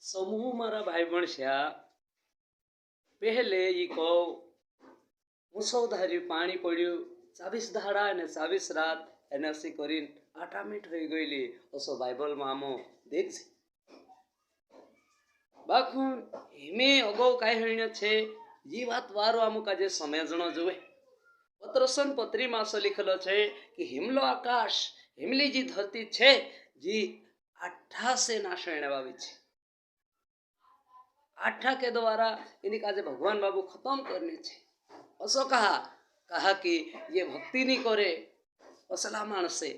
समूह मारा भाई बणस्या पहले ई को मुसौधारी पानी पड्यो 24 धाड़ा ने 24 रात एनसी करीन आटामिट हो गईली असो बाइबल में आमो देख बाखुन हिमे अगो काय हण्य छे जी बात वारो आमो काजे समझणो जुए पत्रसन पत्री में आसो लिखलो छे कि हिमलो आकाश हिमली जी धरती छे जी आठा से नाशने वावी छे आठा के द्वारा इन्हीं काजे भगवान बाबू खत्म करने छे असो कहा कि ये भक्ति नहीं करे असला मानसे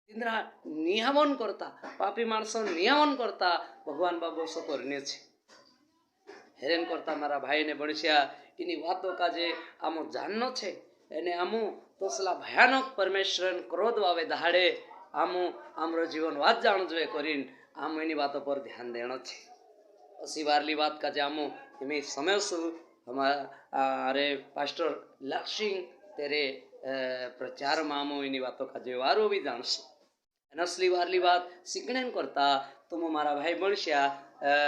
इंद्रा नियमन करता पापी मानसो नियमन करता भगवान बाबू सो करने छे हेरेन करता मारा भाई ने बणस्या इनी वातो काजे आमो जाननो छे एने आमो तोसला भयानक परमेश्वर क्रोध वावे दहाड़े आमो आमरो जीवन वात जाण जोए करीन आमो एनी वातो पर ध्यान देनो छे असी वारली बात काजे आमो इमे समयसु हमारे पास्टर लक्ष्य तेरे प्रचार में आमो इनी वातो काजे वारो भी जानसु असली वारली बात सीखने करता तुम मारा भाई बणस्या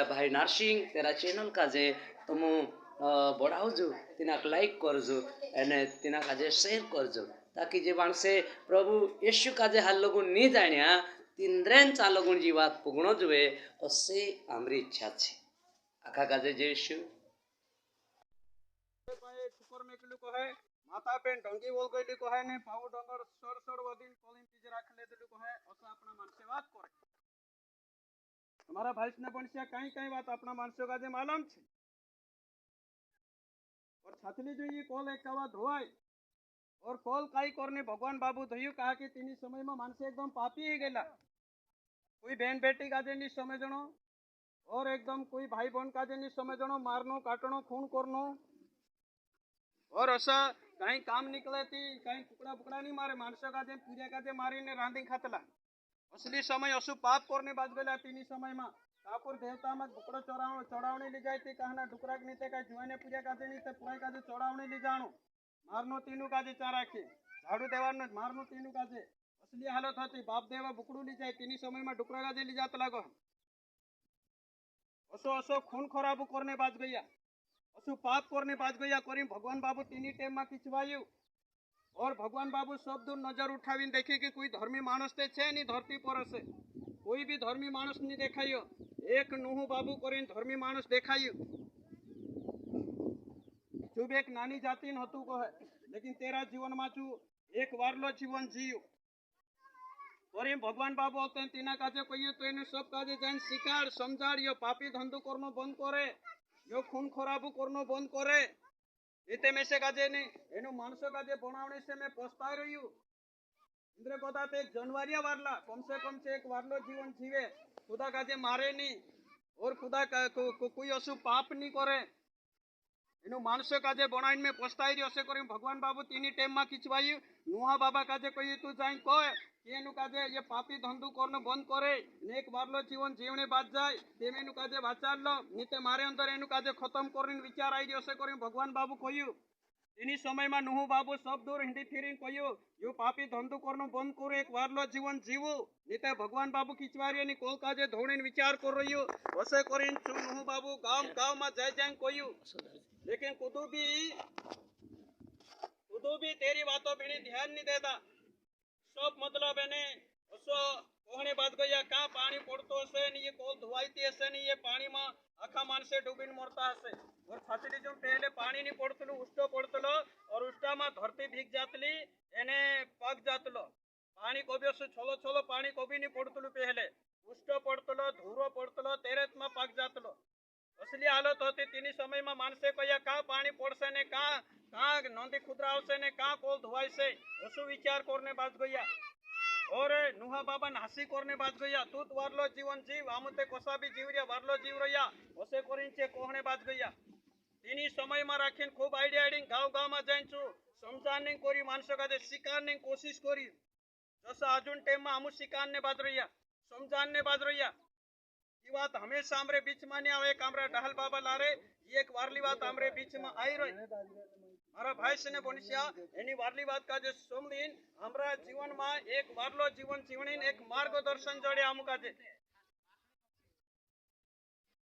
भाई नरसिंह तेरा चैनल काजे तुम बढ़ावजो तिनाक लाइक करजो एने तिना काजे शेयर करजो ताकि जे माणसे प्रभु यीशु काजे हाल लगुन नहीं जाण्या तिंद्रेन चा लगुन जी बात पुगणो जुए असे आमरी इच्छा छे आखा काजे जे यीशु माता पेन ढंगी बोल गई को है ने पाऊ डंगर सर सर वदिन कोलिन पीजे राख ले दिलु को है ओसा अपना मन से बात करे हमारा भाई ने बणसिया कहीं कहीं बात अपना मानसो का जे मालूम छे और छातली जो ये कॉल एक बात होय और कॉल काई करने भगवान बाबू थयु कहा कि तीनी समय में मानसे एकदम पापी ही गेला कोई बहन बेटी का जे नहीं समझणो और एकदम कोई भाई बहन का जे नहीं समझणो मारनो काटनो खून करनो और ऐसा कहीं काम निकले थी कहीं कुकड़ा बुकड़ा नहीं मारे मानसों का जे पूजा का जे मारी ने रांधी खातला असली समय असु पाप करने बाज गला तीनी समय में ठाकुर देवता में बुकड़ो चढ़ावने ले जाती कहना डुकरा नीते का जुआने पूजा का जे नीते पुराई का जे चढ़ावने ले जानो मारनो तीनू का जे चारा के झाड़ू देवानो मारनो तीनू का जे असली हालत होती बाप देवा बुकड़ू ली जाए तीनी समय में डुकरा का जे ली जात लागो असो असो खून खराब करने बाज गया असु पाप करने बाज गया करी भगवान बाबू तीनी टेम में खिंचवायु और भगवान बाबू सब दूर नजर उठावी देखे कि कोई धर्मी मानस ते छे नहीं धरती पर से कोई भी धर्मी मानस नहीं देखायो एक नुहू बाबू करीन धर्मी मानस देखायो चुब एक नानी जाति नतु कहे लेकिन तेरा जीवन में चू एक वारलो जीवन जीव और भगवान बाबू होते हैं तीना काजे कहिए तो इन सब काजे जान शिकार समझाड़ यो पापी धंधो करनो बंद करे यो खून खराबू करनो बंद करे इते में से काजे नहीं एनु मानसो काजे बनावने से मैं पछताई रही हूँ इंद्र कथा ते एक जनवरिया वारला कम से एक वारलो जीवन जीवे खुदा काजे मारे नहीं और खुदा कोई असु पाप नहीं करे एनु मानसो काजे बनाइन में पछताई रही असे करी भगवान बाबू तीनी टेम में खिंचवाई नुहा बाबा काजे कही तू जाई कहे एनु काजे ये पापी धंधु करनो बंद करे ने एक वारलो जीवन जीवने बात जाए तेमेनु काजे वाचार लो नीते मारे अंदर एनु काजे खत्म करने विचार आई रही असे करी भगवान बाबू कहू इनी समय में नुहू बाबू सब दूर हिंदी फिरी कहू यू पापी धंधु करनो बंद करो एक वारलो जीवन जीवो नीते भगवान बाबू खिंचवारी एनी कोल काजे धोने विचार कर रही हूँ असे करी नुहू बाबू गाँव में जय जय कहू लेकिन कुदू भी तेरी बातों बिनी ध्यान नहीं देता सब मतलब है उसो कोहने बात गया का पानी पड़तो से नहीं ये कोल धुआईती हसे नहीं ये पानी में आखा मानसे डूबीन मरता हसे और फासली जो पहले पानी नहीं पड़तलो उष्टो पड़तलो और उष्टा में धरती भीग जातली एने पग जातलो पानी को भी छोलो छोलो पानी को भी नहीं पड़तलो पहले उष्टो पड़तलो धूरो पड़तलो तेरे में पग जातलो असली हालत होती तीनी समय में मानसे कया का पानी पड़से ने का नंदी खुदरा आवसे ने का कोल धुआई से असु विचार करने बात गया और नुहा बाबा नासी करने बात गया तू वारलो जीवन जीव आमुते कोसा भी जीव रिया वारलो जीव रया ओसे करिंचे कोहने बात गया तीनी समय में राखीन खूब आइडिया आइडिंग गाँव में जाइन छु समझाने कोरी मानसो का जे शिकारने कोशिश करी जैसा आजुन टाइम में आमु शिकारने बात रहिया समझाने बात रहिया ये बात हमेशा हमरे बीच में नहीं आवे कामरा डहल बाबा लारे ये एक वारली बात हमरे बीच में आई रही मारा भाई से ने बणसिया एनी वारली बात का जे सोमदीन हमरा जीवन में एक वारलो जीवन जीवनीन एक मार्गदर्शन जड़े आमु का जे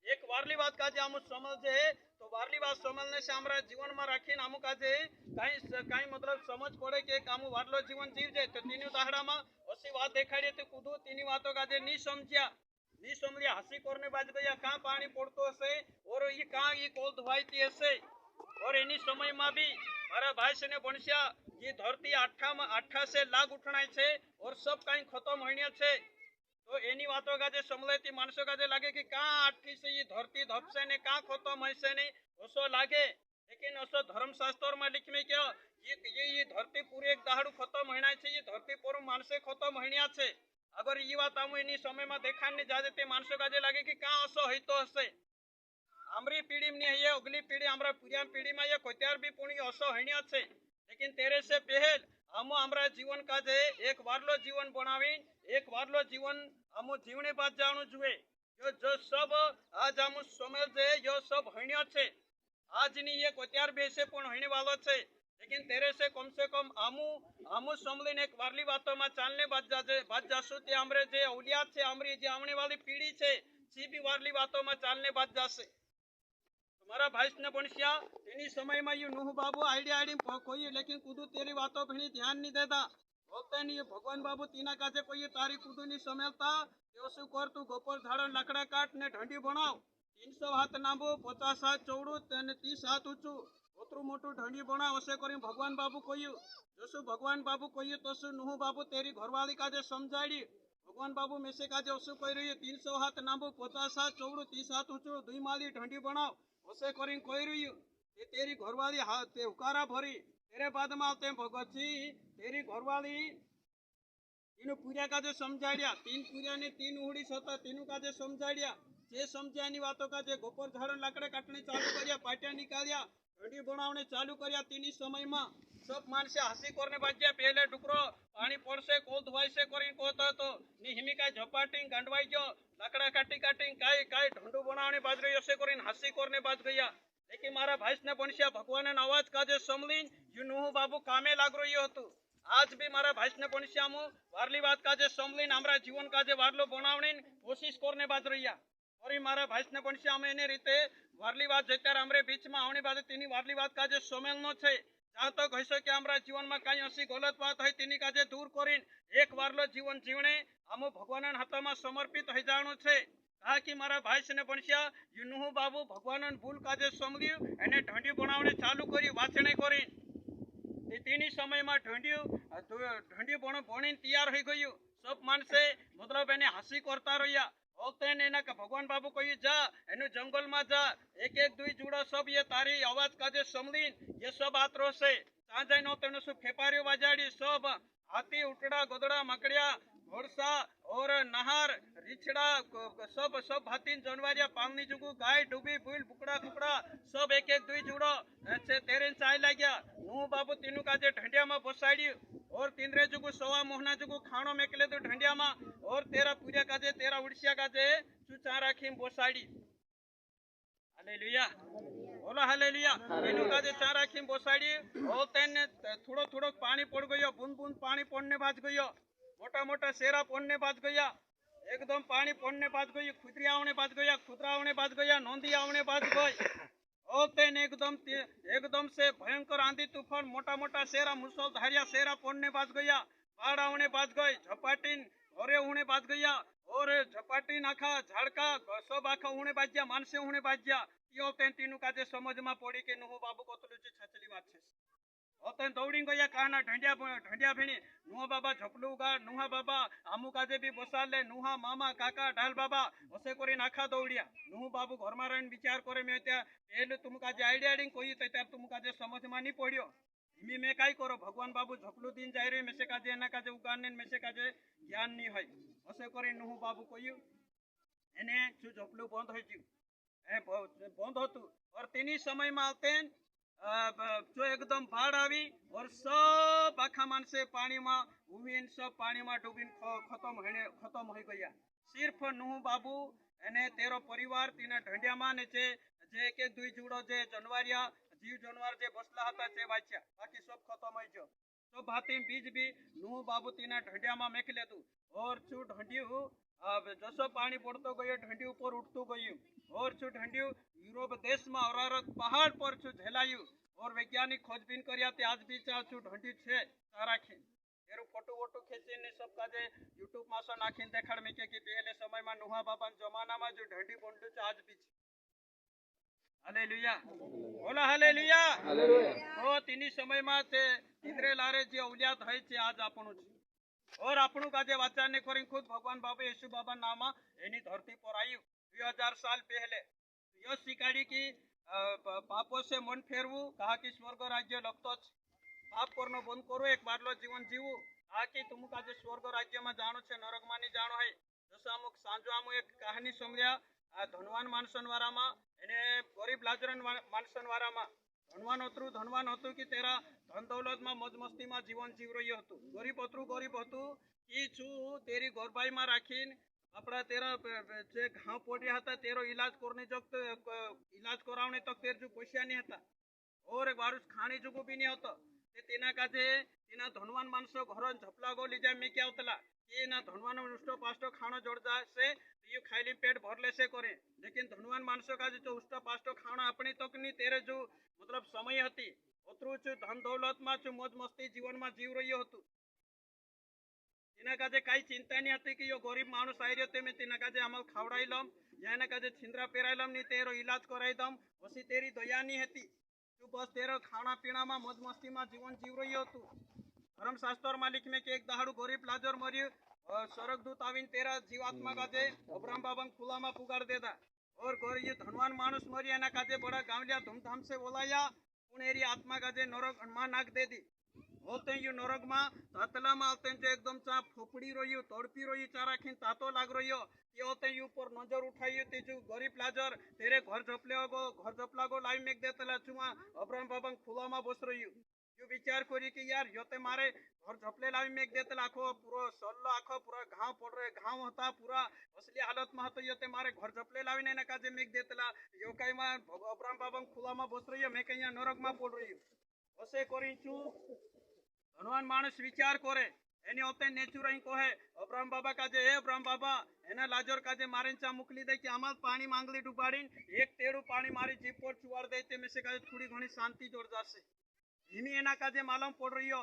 एक वारली बात काजे आम समझे तो वारली बात समझने से हमारा जीवन में राखी आम काजे कहीं मतलब समझ पड़े कि आम वारलो जीवन जीव जाए तो तीन दाहड़ा में असी बात देखाड़ी तो कूदू तीन बातों काजे नहीं समझ्या हसी करने बाज गया कहाँ पानी पड़तो हसे और ये कहाँ ये कोल धुवाईती हसे और एनी समय में भी मारा भाई से ने बनस्या ये धरती आठा से लाग उठना छे और सब कहीं खत्म होने छे तो एनी बातों का जे समलेती मानसों का जे लागे कि कहाँ आठी से ये धरती धपसे ने कहाँ खत्म ऐसे नहीं ओसो लागे लेकिन ओसो धर्मशास्त्र में लिख में क्या ये धरती पूरी एक दहाड़ू खत्म होना छे ये धरती पर मानसे खत्म होनिया छे अगर ये बात हम एनी समय में देखा नहीं जा देते मानसों का जे लागे कि कहाँ ओसो हईतो हसे आमरी पीढ़ी में ये अगली पीढ़ी हमारा पूरी पीढ़ी में ये कोत्यार भी पुणी ओसो होनिया छे लेकिन तेरे से पहल हम हमारा जीवन का जे एक वारलो जीवन बनावी एक वारलो जीवन हम जीवने बात जाणु जुए जो सब आज हम समझ जे यो सब हण्या छे आज नी ये कोत्यार बेसे पण हणे वालो छे लेकिन तेरे से कम हमू समलीन एक वारली बातों में चालने बात जासु ते हमरे जे औलियात छे हमरी जे आने वाली पीढ़ी छे सी भी वारली बातों में चालने बात जासे तुम्हारा भाई ने बनस्या तेनी समय में यू नूह बाबू आईडी कोई लेकिन कूदू तेरी बातों पर ध्यान नहीं देता बोलते नहीं भगवान बाबू तीना काजे कोई तारी कूदू नहीं समेलता शू कर तू गोपर झाड़ लकड़ा काट ने ढंडी बनाव 300 हाथ लांबू 50 हाथ चौड़ू 30 हाथ ऊंचू ओतरू मोटू ढंडी बनाव असे करी भगवान बाबू कोई जसु भगवान बाबू कोई तसु नूह बाबू तेरी घरवाली काजे समझाड़ी भगवान बाबू में से काजे ओसु कही रही 300 हाथ लांबू 50 हाथ चौड़ू 30 हाथ ऊंचू 2 माली ढंडी बनाव ओसे करी कही रही तेरी घरवाली हाथ हुकारा भरी तेरे बाद में आते भगत जी तेरी घरवाली तीनों पूजा काजे समझाड़िया 3 पूजा ने 3 उड़ी सता तीनों काजे समझाड़िया जे समझानी बातों का जे गोपर झाड़ लाकड़े काटने चालू करिया पाटिया निकालिया ढंडी बनावने चालू करिया तीनी समय में सब मानसे हसी करने बाज्या पहले डुकरो पानी पड़से कोल धुवाई से करी कोतो तो नी हिमी काय झपाटिंग गांडवाई गयो लाकड़ा काटी काय ढंडू बनावने बाज रही ऐसे करी हसी करने बाज गया लेकिन मारा भाई ने बनस्या भगवान आवाज काजे समलीन यू नूह बाबू कामे लाग रही हतु आज भी मारा भाई ने बनस्या मु वारली बात काजे समलीन हमारा जीवन काजे वारलो बनावने कोशिश करने बाज रही और मारा भाई ने बनस्या हम एने रीते वारली बात जत्यार हमरे बीच में आवनी बात तीनी वारली बात काजे सोमेलनो छे जहाँ तक हईशो कि हमारा जीवन में कहीं असी गलत बात है तीनी काजे दूर करीन एक वारलो जीवन जीवने हम भगवान हाथ में समर्पित हो जाणु छे कहा कि मारा भाई ने बनस्या यू नूह बाबू भगवान भूल काजे समझ्यू एने ढंडी बनावने चालू करी वाचने करी तीनी समय में ढंडी बनी तैयार हो गयु सब मानसे मतलब एने हसी करता रहिया भगवान बाबू कही जा एनु जंगल में जा एक 2 जुड़ा सब ये तारी आवाज काजे समलीन ये सब आतरो से साँझे नो तेनो सु फेपारियो बाजाड़ी सब हाथी उटड़ा गोदड़ा मकड़िया घोड़सा और नहार रिछड़ा सब हाथी जानवरिया पालनी जुगु गाय डूबी बुल बुकड़ा कुकड़ा सब एक 2 जुड़ो तेरे चाय लग्या नूह बाबू तीनू काजे ढंडिया में बसाड़ी और तीनरे जुगु सवा मोहना जुगु खाणो मेकले तो ढंडिया में और तेरा पूजा काजे तेरा उड़सिया काजे चुचा राखी बोसाड़ी हालेलुया बोलो हालेलुया तीनू काजे चार राखी बोसाड़ी और तेने थोड़ो पानी पड़ गयो बूंद बूंद पानी पड़ने बाज गयो मोटा मोटा सेरा पड़ने बाज गया एकदम पानी पड़ने बाज गई खुदरी आवने बाज गया खुदरा आवने बाज गया नोंदी आवने बाज गई और तेन एकदम से भयंकर आंधी तूफान मोटा मोटा सेरा मुसलधारिया सेरा पड़ने बाज गया बाढ़ आवने बाज गई झपाटीन घरे होने बाज गया और झपाटीन आखा झाड़का सब आखा होने बाज गया मानसे होने बाज गया यो तेन तीनू काजे समझ में पड़ी के नूह बाबू कोतलू छचली बात छे ओतन दौड़ी गया कहना ढंडिया भेणी नुहा बाबा झपलू गा नुहा बाबा आमू काजे भी बोसाले नुहा मामा काका ढाल बाबा ओसे करी नाखा दौड़िया नुह बाबू घर में रहीने विचार करे मैं त्या पहले तुम काजे आइडिया डी कोई तो त्यार तुम काजे समझ में नहीं पड़ियो हिमी मैं काई करो भगवान बाबू झपलू दिन जाई रही मेसे काजे एना काजे उगाने मेसे काजे ज्ञान नहीं है ओसे करी नुह बाबू कोई एने जो झपलू बंद हो जीव बंद होतु और तीनी समय में आते जो एकदम बाढ़ आई और सब आखा मानसे पानी में उमीन सब पानी में डूबी खत्म हो गया सिर्फ नूह बाबू एने तेरो परिवार तीना ढंडिया में ने जे 1-2 जुड़ो जे जनवारिया जीव जानवर जे बसला हता ते वाच्या बाकी सब खत्म हो गयो सब हाथी बीज भी नूह बाबू तीना ढंडिया में मेख लेदु और चू ढंडियू जसो पानी पड़तो गयो ढंडी ऊपर उठतु गयु और छु ढंडी यूरोप देश में अरारत पहाड़ पर छु झेलायु और वैज्ञानिक खोजबीन कर्या ते आज भी छु ढंडी छे ताराखी एरू फोटो वोटो खेचीने सब काजे यूट्यूब में सो नाखीने देखाड़ में के पहले समय में नुहा बाबा जमाना में जो ढंडी बंडू छे आज भी हालेलुया बोला हालेलुया तो तीनी समय में ते इंद्रे लारे जे औलियात है छे आज आपणु छे और आपणु काजे वाचाने करी खुद भगवान बाबा यीशु बाबा नाम एनी धरती पर आयु 2000 साल पहले यो शिकाड़ी की पापों से मन फेरवू कहा कि स्वर्ग राज्य लगतो पाप करनो बंद करो एक बारलो जीवन जीवू कहा कि तुम काजे स्वर्ग राज्य में जानो छे नरक में नहीं जानो है जैसे अमुक सांजो आमु एक कहानी समझ्या धनवान मानसन वारा में एने गरीब लाजरन मानसन वारा में धनवान हतु कि तेरा धन दौलत में मौज मस्ती में जीवन जीव रह्यो हतु गरीब हतु कि छू तेरी गोरबाई में राखीन अपना तेरा जे घाव पड्या हता तेरो इलाज करने जग इलाज करावने तक तेर जो पैसा नहीं हता और एक बार खाणी जुगु भी नहीं होतो तेना काजे तेना धनवान मानसो घर झपलागो लीजा में क्या होतला कि ना धनवान उष्टो पाष्टो खाणो जोड़ जासे ये खाइली पेट भरले से करे लेकिन धनवान मानसो काजे जो उष्टो पाष्टो खाणो अपनी तक नहीं तेरे जो मतलब समय हती ओतरू छु धन दौलत में छु मौज मस्ती जीवन में जीव रह्यो हतु तेना काजे काई चिंता नहीं हती कि यो गरीब माणूस आई रह्यो तेमे तेना काजे अमल खावड़ाई लम या एना काजे छिंद्रा पेराई लम नहीं तेरो इलाज कराई दम वसी तेरी दया नहीं हती तू बस तेरो खाना पीना में मौज मस्ती में जीवन जीव रह्यो हतु धर्मशास्त्र में लिख में कि एक दहाड़ू गरीब लाजर मर्यु और स्वर्गदूत आवीन तेरा जीवात्मा काजे अब्राहम बाबा खुला में पुकार देता और गरीब धनवान मानुष मरी एना काजे बड़ा गावलिया धूमधाम से बोलाया पुनेरी आत्मा काजे नरक मां नाक दे दी होते यू नरक मां तातला में आते जो एकदम चा फोपड़ी रही तड़पी रही चारा खीन तातो लाग रही ये होते यू पर नजर उठाई तेजू गरीब लाजर तेरे घर झपला गो लाइव में देतला चुमा अब्राहम बाबा खुला में बस रही यू विचार करी कि यार योते मारे घर झपले लावी में देतला आखो पूरा सल्लो आखो पूरा घाव पड़ रहे घाव होता पूरा असली हालत में होता योते मारे घर झपले लावी ने काजे में देतला यो कई में अब्राहम बाबा खुला में बस रही मैं कहीं नरक में पड़ रही असे करी छू धनवान मानस विचार करे एनी होते नेचुरल कहे अब्राहम बाबा काजे हे अब्राहम बाबा एना लाजर काजे मारे चा मुकली दे कि अमल पानी मांगली डुबाड़ी एक तेड़ू पानी मारी जीप पर चुवाड़ दे ते में से काजे थोड़ी घणी शांति जोड़ जासे हिमी एना काजे मालूम पड़ रही हो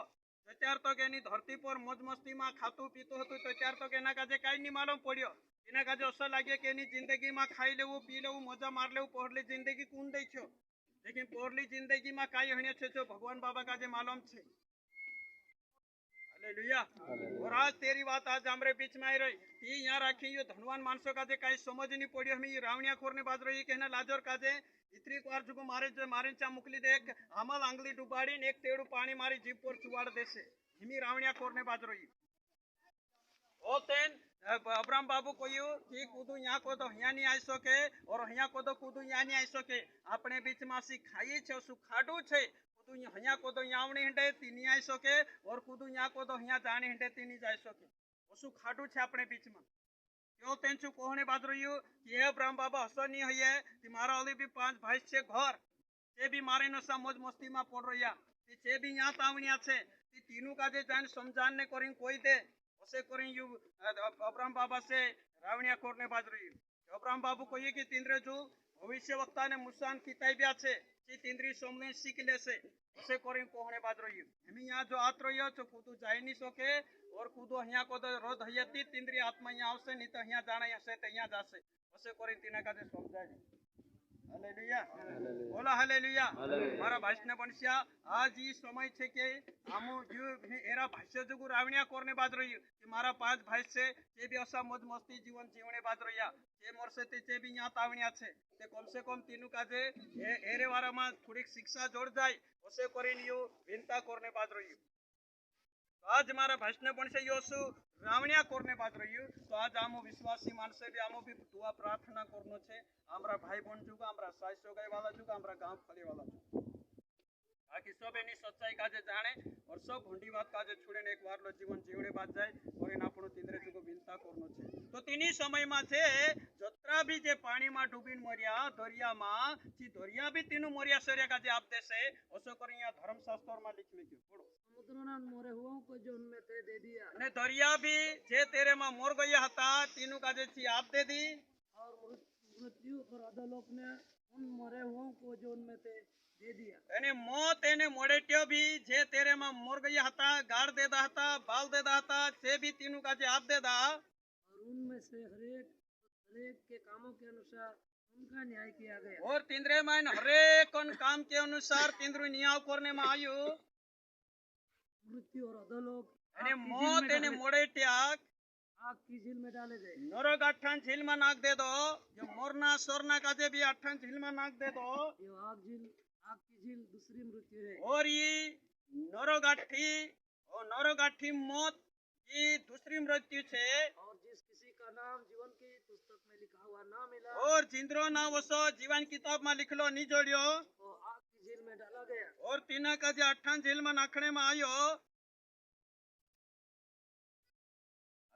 त्यार तो एनी धरती पर मौज मस्ती में खातु पीतु हतु तो त्यार तो एना काजे काई नहीं मालूम पड़ियो एना काजे असो लागे कि एनी जिंदगी में खाई लेवू पी लेवू मजा मार लेवू पहली जिंदगी कौन दे छो लेकिन पहली जिंदगी में काई हणियो छे जो भगवान बाबा काजे मालूम छे हालेलुया और आज तेरी बात आज हमरे बीच में आई रही कि यहाँ राखी यो धनवान मानसों काजे काई समझ नहीं पड़ी हमें ये रावणिया खोरने बाज रही कहना लाजर काजे इतनी बार जो मारे चा मुकली देख अमल आंगली डुबाड़ी एक तेड़ू पानी मारी जीप पर चुवाड़ देसे हिमी रावणिया खोरने बाज रही ओ तेन अब्राहम बाबू कोयू कि कूदू यहाँ को तो यहाँ नहीं आई सके और यहाँ को तो कूदू यहाँ नहीं आई सके अपने बीच में सी खाई छे सु खाडू छे कूदू यहाँ को तो यहाँ नहीं हिंडे ती नहीं आई सके और कूदू यहाँ को तो यहाँ जाने हिंडे ती नहीं जाई सके सु खाडू छे अपने बीच में क्यों तेंचु कोहने बाज रही कि हे अब्राहम बाबा हसो नहीं है कि मारा ओली भी 5 भाई छे घर ते भी मारे नशा मौज मस्ती में पड़ रही ते भी यहाँ तावनिया छे ती तीनों का जे जान समझान ने करी कोई दे ओसे करी यू अब्राहम बाबा से रावणिया करने बाज रही अब्राहम बाबू कहिए कि तिंद्रे जो भविष्य वक्ता ने मुसान किताबिया छे ती तिंद्री सोमने सीख लेसे ओसे करी कोहने बाज रही हम यहाँ जो आत रही तो कूदू जाई नहीं सके और कूदो अहिया को तो रोज हयती तिंद्री आत्मा यहाँ आवशे नहीं तो अहिया जाने हशे तो अहिया जाशे ओसे करी तीना काजे समझाय हालेलुया बोला हालेलुया मारा भाषने बनसिया आज ये समय छे के आमु जो एरा भाष्य जुगु रावणिया करने बाज रही कि मारा 5 भाई से ते भी असा मौज मस्ती जीवन जीवने बाज रही ते मोरसे ते भी यहाँ तावणिया छे ते कम से कम तीनू काजे एरे वारा में थोड़ी शिक्षा जोड़ जाए ओसे करीन यो विनता करने बाज रही आज मारा भाषण पण से योसु रावणिया करने बाज रही तो आज आमो विश्वासी मानसे भी आमो भी दुआ प्रार्थना करनो छे हमरा भाई बहन जुगा हमरा साई सोगाई वाला जुगा हमरा गांव फली वाला जुगा ताकि सब एनी सच्चाई काजे जाने और सब भंडी बात काजे छुड़े ने एक बार लो जीवन जीवने बात जाए और इन आपनो तिंद्रे जुगो विनता करनो छे तो तीनी समय में छे जत्रा भी जे पानी में डूबीन मरिया दरिया में ची दरिया भी तीनू मरिया सरिया काजे आप देसे ओसो करिया धर्मशास्त्र में लिख लिख्यो पढ़ो पुत्रों मोरे हुओं को जो उनमें थे दे दिया ने दरिया भी जे तेरे में मोर गया हता तीनों का जे छी आप दे दी और मृत्यु और अधोलोक ने उन मरे हुओं को जो उनमें थे दे दिया एने मौत एने मोड़ेट्यो भी जे तेरे में मोर गया हता गाड़ दे दा हता बाल दे दा हता से भी तीनों का जे आप दे दा और उनमें से हरेक के कामों के अनुसार उनका न्याय किया गया और तिंद्रे में हरेक उन काम के अनुसार तिंद्रु न्याय करने में आयु मृत्यु और अधोलोक एने मौत एने मोड़ेट्याक आग की झील में डाले गए नरक अट्ठान झील में नाक दे दो जो मोरना सोरना का जे भी अट्ठान झील में नाक दे दो ये आग की झील दूसरी मृत्यु है और ये नरगाठी मौत ये दूसरी मृत्यु छे और जिस किसी का नाम जीवन की पुस्तक में लिखा हुआ ना मिला और जिंद्रो ना वसो जीवन किताब में लिखलो नहीं जोड़ियो वो आग की झील में डाला गया और तीना का जे अट्ठान झील में नाखने में आयो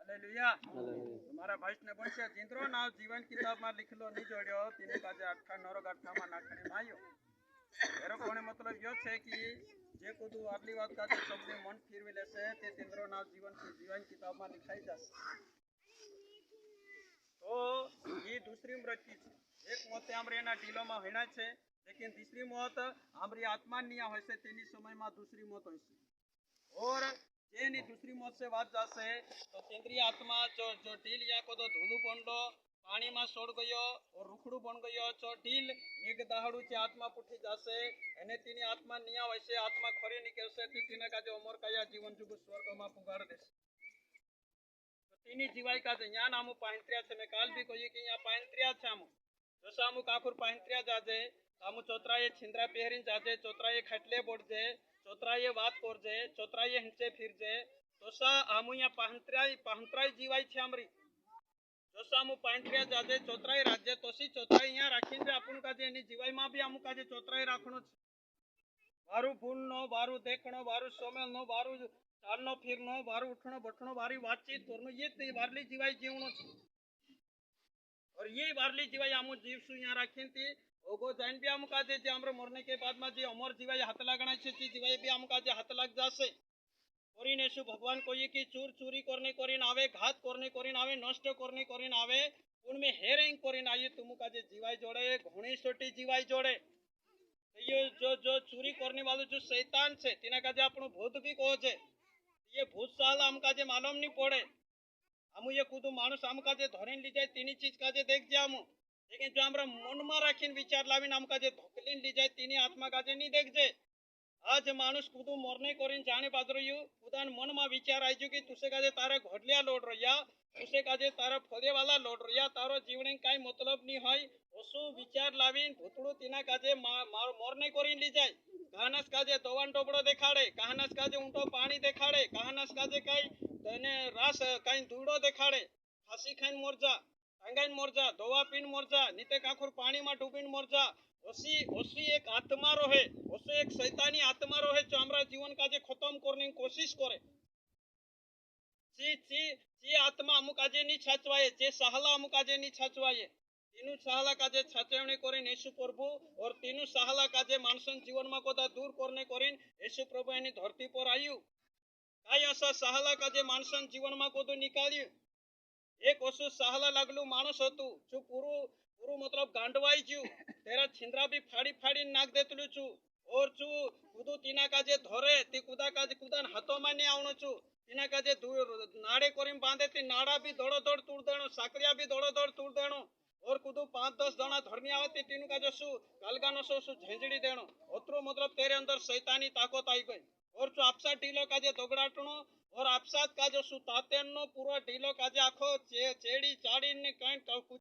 हालेलुया तुम्हारा भाई ने बोले जिंद्रो ना जीवन किताब में लिखलो नहीं जोड़ियो तीने का जे अट्ठा नरगाठा में नाखने में आयो एरो कोने मतलब यो छे कि जे कुदू आटली बात का सबने मन फिरवी लेसे ते तिंद्रो नाम जीवन किताब में लिखाई जासे तो ये दूसरी मृत्यु छे एक मौत हमरे ना ढीलो में होना छे लेकिन तीसरी मौत हमरी आत्मा निया होय से तेनी समय में दूसरी मौत होय से और जेनी दूसरी मौत से बात जासे तो केंद्रीय आत्मा जो ढील या को तो धूलू पंडो पानी में सोड़ गयो और रुखड़ू बन गयो जो ढील एक दाहड़ू ची आत्मा पुठी जासे एने तीनी आत्मा निया वैसे आत्मा खरी निकलसे तीने का जो अमर का जीवन जुग स्वर्ग में पुगाड़ देसे तो तीनी जीवाई का जो यहाँ नामू पाइंत्रिया छे मैं काल भी कही कि यहाँ पाइंत्रिया छे आमू जो सामू काकुर पाइंत्रिया जाजे सामू चौतराये छिंद्रा पेहरीन जाजे चौतराये खटले बोड़ जे चौतराये वात कोर जे चौतराये हिंचे फिर जे तो सा आमू यहाँ पाहंतराई जीवाई छे हमरी जो सामू पाइंत्रिया जाजे चौतराई राज्य तोसी चौतराई यहाँ राखीन जे अपन का जे एनी जीवाई में भी आमू का जे चौतराई राखनो छे बारू भूल नो बारू देखनो बारू सोमेल नो बारू चालनो फिरनो बारू उठनो बैठनो बारी बातचीत करनो ये बारली जीवाई जीवनो छे और ये बारली जीवाई आमू जीवसु यहाँ राखीन थी ओगो जाइन भी आमू का जे हमरे मरने के बाद में जे अमर जीवाई हाथ लागना छे ती जीवाई भी आमू का जे हाथ लग जासे कोरीन येशु भगवान को ये कि चोरी करने कोरीन आवे घात करने कोरीन आवे नष्ट करने कोरीन आवे उनमें हेरिंग कोरीन आये तुमु का जे जीवाई जोड़े घणी छोटी जीवाई जोड़े ये जो चोरी करने वालों जो शैतान छे तिना का जे आपनो भूत भी कहो छे ये भूत साल आम का जे मालूम नहीं पड़े हम ये कुदू मानुस आम का जे धरीन ली जाए तीनी चीज का जे देख जामु लेकिन जो हमरा मन में राखीन विचार लावीन आम का जे धोकलीन ली जाए तीनी आत्मा का जे नहीं देख जे आज मानुस कुदू मरने कोरीन जाने पादरयु कुदान मन में विचार आई जो कि तुसे का जे तारे घोडलिया लोड रहिया तुसे का जे तारा फले वाला लोड रहिया तारो जीवने काई मतलब नहीं होय ओसु विचार लावीन भूतड़ू तीना का जे मरने कोरीन ली जाए कहानस का जे दोवान टोपड़ो देखाड़े कहानस का जे ऊंटो पानी देखाड़े कहानस का जे काई तने रास काई दूड़ो देखाड़े फांसी खाइन मर जा टांगाइन मर जा दवा पीन मर जा नीते काखुर पानी में डूबीन मर जा ओसी एक आत्मा रोहे ओसी एक शैतानी आत्मा रोहे जो हमरा जीवन का जे खत्म करने की कोशिश करे ची आत्मा अमुक आजे नहीं छाचवाए जे सहाला अमुक आजे नहीं छाचवाए तीनू सहाला का जे छाचवणे करीन येशु प्रभु और तीनू सहाला का जे माणसन जीवन में कोदा दूर करने करीन येशु प्रभु एनी धरती पर आयु काई असा सहाला का जे माणसन जीवन में कोदो निकाल्यु एक ओसु सहाला लागलू माणस हतु जो पूरू मतलब गांडवाई जू तेरा छिंद्रा भी फाड़ी नाक देतलू छू और चू कुदू तीना का जे धरे ती कुदा का जे कुदान हाथों में नहीं आवनो छू तीना का जे नाड़े कोरीम बांधे ती नाड़ा भी दौड़ो दौड़ तोड़ देनो साकरिया भी दौड़ो दौड़ तोड़ देनो और कुदू 5-10 दाना धरनी आवती तीनू का जो सु कालगानो सो झेंझड़ी देनो ओतरो मतलब तेरे अंदर शैतानी ताकत आई गई और जो आपसा ढीलो का जे दोगड़ाटनो और आपसात का जो सु तातेनो पूरा ढीलो का जे आखो चेड़ी चाड़ी ने कहीं